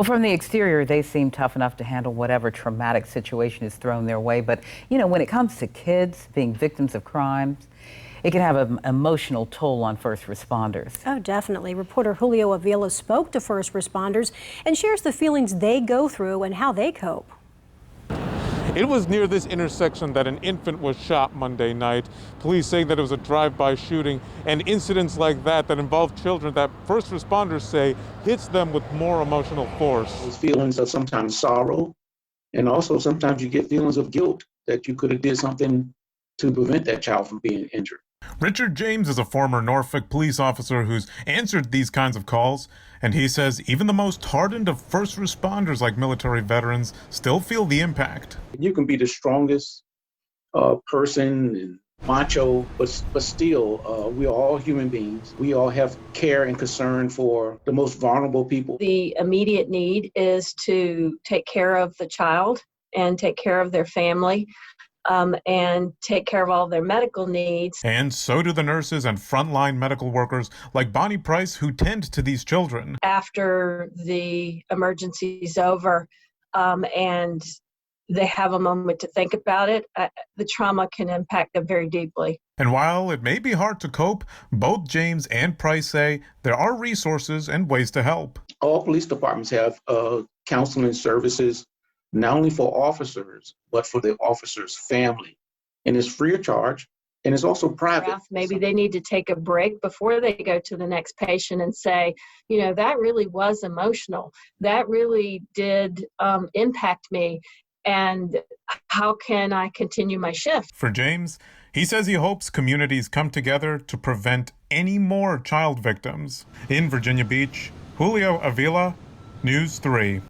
Well, from the exterior, they seem tough enough to handle whatever traumatic situation is thrown their way. But, when it comes to kids being victims of crimes, it can have an emotional toll on first responders. Oh, definitely. Reporter Julio Avila spoke to first responders and shares the feelings they go through and how they cope. It was near this intersection that an infant was shot Monday night. Police saying that it was a drive-by shooting, and incidents like that involve children that first responders say hits them with more emotional force. Those feelings of sometimes sorrow, and also sometimes you get feelings of guilt that you could have did something to prevent that child from being injured. Richard James is a former Norfolk police officer who's answered these kinds of calls, and he says even the most hardened of first responders like military veterans still feel the impact. You can be the strongest person and macho, but still, we are all human beings. We all have care and concern for the most vulnerable people. The immediate need is to take care of the child and take care of their family. And take care of all their medical needs. And so do the nurses and frontline medical workers like Bonnie Price, who tend to these children. After the emergency is over and they have a moment to think about it, the trauma can impact them very deeply. And while it may be hard to cope, both James and Price say there are resources and ways to help. All police departments have counseling services, not only for officers, but for the officer's family. And it's free of charge, and it's also private. Maybe they need to take a break before they go to the next patient and say, that really was emotional. That really did impact me. And how can I continue my shift? For James, he says he hopes communities come together to prevent any more child victims. In Virginia Beach, Julio Avila, News 3.